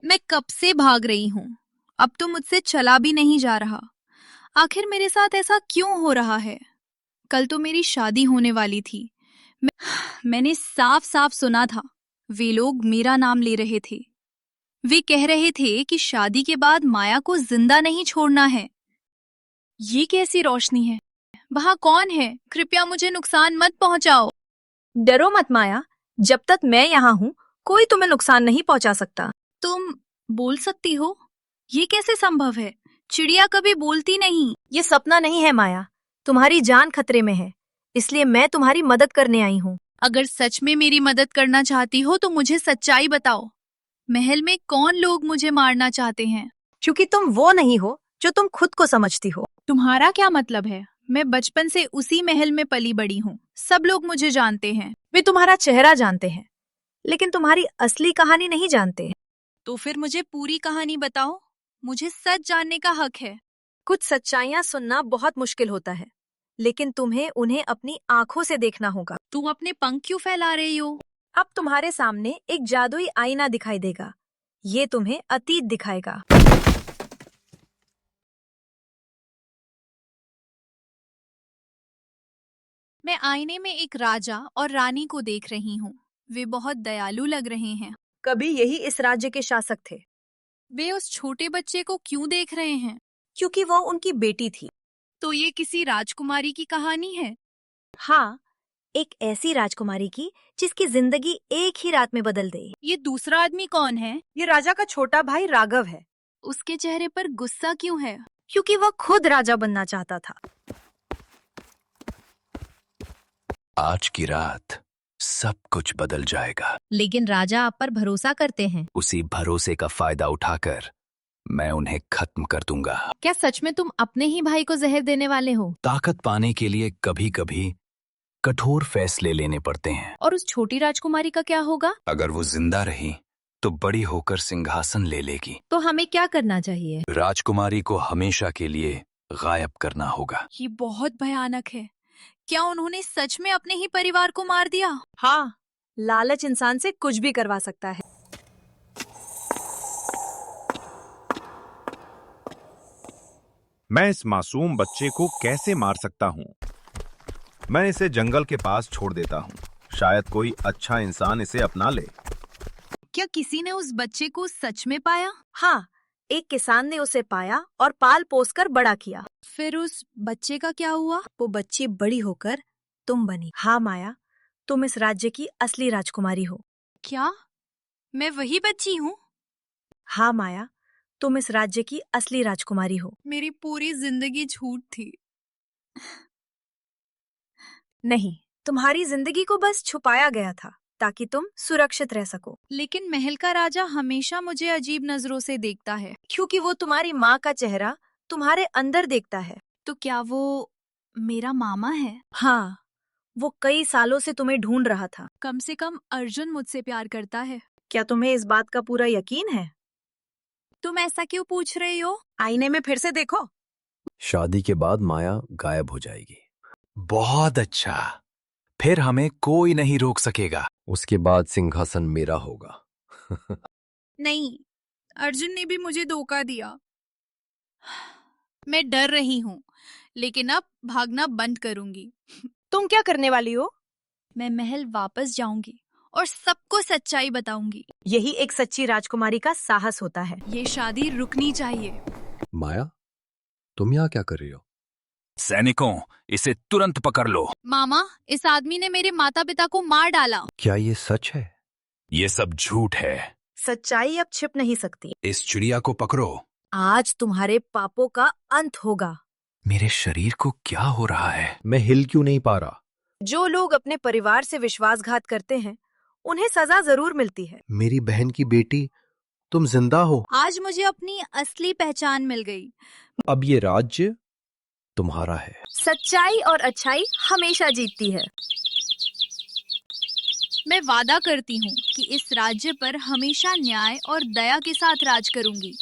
मैं कब से भाग रही हूँ। अब तो मुझसे चला भी नहीं जा रहा। आखिर मेरे साथ ऐसा क्यों हो रहा है? कल तो मेरी शादी होने वाली थी। मैंने साफ साफ सुना था। वे लोग मेरा नाम ले रहे थे। वे कह रहे थे कि शादी के बाद माया को जिंदा नहीं छोड़ना है। ये कैसी रोशनी है? वहाँ कौन है? कृपया मुझे नुकसान मत पहुंचाओ। डरो मत माया, जब तक मैं यहाँ हूँ कोई तुम्हें नुकसान नहीं पहुंचा सकता। तुम बोल सकती हो? ये कैसे संभव है? चिड़िया कभी बोलती नहीं। ये सपना नहीं है माया, तुम्हारी जान खतरे में है, इसलिए मैं तुम्हारी मदद करने आई हूँ। अगर सच में मेरी मदद करना चाहती हो तो मुझे सच्चाई बताओ। महल में कौन लोग मुझे मारना चाहते हैं? क्योंकि तुम वो नहीं हो जो तुम खुद को समझती हो। तुम्हारा क्या मतलब है? मैं बचपन से उसी महल में पली बड़ी हूँ। सब लोग मुझे जानते हैं। वे तुम्हारा चेहरा जानते हैं, लेकिन तुम्हारी असली कहानी नहीं जानते। तो फिर मुझे पूरी कहानी बताओ। मुझे सच जानने का हक है। कुछ सच्चाइयाँ सुनना बहुत मुश्किल होता है, लेकिन तुम्हें उन्हें अपनी आंखों से देखना होगा। तुम अपने पंख क्यों फैला रही हो? अब तुम्हारे सामने एक जादुई आईना दिखाई देगा। ये तुम्हें अतीत दिखाएगा। मैं आईने में एक राजा और रानी को देख रही हूँ। वे बहुत दयालु लग रहे हैं। कभी यही इस राज्य के शासक थे। वे उस छोटे बच्चे को क्यों देख रहे हैं? क्योंकि वो उनकी बेटी थी। तो ये किसी राजकुमारी की कहानी है? हाँ, एक ऐसी राजकुमारी की जिसकी जिंदगी एक ही रात में बदल गई। ये दूसरा आदमी कौन है? ये राजा का छोटा भाई राघव है। उसके चेहरे पर गुस्सा क्यों है? क्योंकि वह खुद राजा बनना चाहता था। आज की रात सब कुछ बदल जाएगा। लेकिन राजा आप पर भरोसा करते हैं। उसी भरोसे का फायदा उठाकर मैं उन्हें खत्म कर दूंगा। क्या सच में तुम अपने ही भाई को जहर देने वाले हो? ताकत पाने के लिए कभी कभी कठोर फैसले लेने पड़ते हैं। और उस छोटी राजकुमारी का क्या होगा? अगर वो जिंदा रही तो बड़ी होकर सिंहासन ले लेगी। तो हमें क्या करना चाहिए? राजकुमारी को हमेशा के लिए गायब करना होगा। ये बहुत भयानक है। क्या उन्होंने सच में अपने ही परिवार को मार दिया? हाँ, लालच इंसान से कुछ भी करवा सकता है। मैं इस मासूम बच्चे को कैसे मार सकता हूँ? मैं इसे जंगल के पास छोड़ देता हूँ। शायद कोई अच्छा इंसान इसे अपना ले। क्या किसी ने उस बच्चे को सच में पाया? हाँ, एक किसान ने उसे पाया और पाल पोस कर बड़ा किया। फिर उस बच्चे का क्या हुआ? वो बच्ची बड़ी होकर तुम बनी। हाँ माया, तुम इस राज्य की असली राजकुमारी हो। क्या मैं वही बच्ची हूँ? हाँ माया, तुम इस राज्य की असली राजकुमारी हो। मेरी पूरी जिंदगी झूठ थी। नहीं, तुम्हारी जिंदगी को बस छुपाया गया था ताकि तुम सुरक्षित रह सको। लेकिन महल का राजा हमेशा मुझे अजीब नजरों से देखता है। क्योंकि वो तुम्हारी माँ का चेहरा तुम्हारे अंदर देखता है। तो क्या वो मेरा मामा है? हाँ, वो कई सालों से तुम्हें ढूंढ रहा था। कम से कम अर्जुन मुझसे प्यार करता है। क्या तुम्हें इस बात का पूरा यकीन है? तुम ऐसा क्यों पूछ रही हो? आईने में फिर से देखो। शादी के बाद माया गायब हो जाएगी। बहुत अच्छा, फिर हमें कोई नहीं रोक सकेगा। उसके बाद सिंहासन मेरा होगा। नहीं, अर्जुन ने भी मुझे धोखा दिया। मैं डर रही हूँ, लेकिन अब भागना बंद करूंगी। तुम क्या करने वाली हो? मैं महल वापस जाऊंगी और सबको सच्चाई बताऊंगी। यही एक सच्ची राजकुमारी का साहस होता है। ये शादी रुकनी चाहिए। माया, तुम यहाँ क्या कर रही हो? सैनिकों, इसे तुरंत पकड़ लो। मामा, इस आदमी ने मेरे माता पिता को मार डाला। क्या ये सच है? ये सब झूठ है। सच्चाई अब छिप नहीं सकती। इस चिड़िया को पकड़ो। आज तुम्हारे पापों का अंत होगा। मेरे शरीर को क्या हो रहा है? मैं हिल क्यों नहीं पा रहा? जो लोग अपने परिवार से विश्वासघात करते हैं, उन्हें सजा जरूर मिलती है। मेरी बहन की बेटी, तुम जिंदा हो। आज मुझे अपनी असली पहचान मिल गई। अब ये राज्य तुम्हारा है। सच्चाई और अच्छाई हमेशा जीतती है। मैं वादा करती हूँ कि इस राज्य पर हमेशा न्याय और दया के साथ राज करूंगी।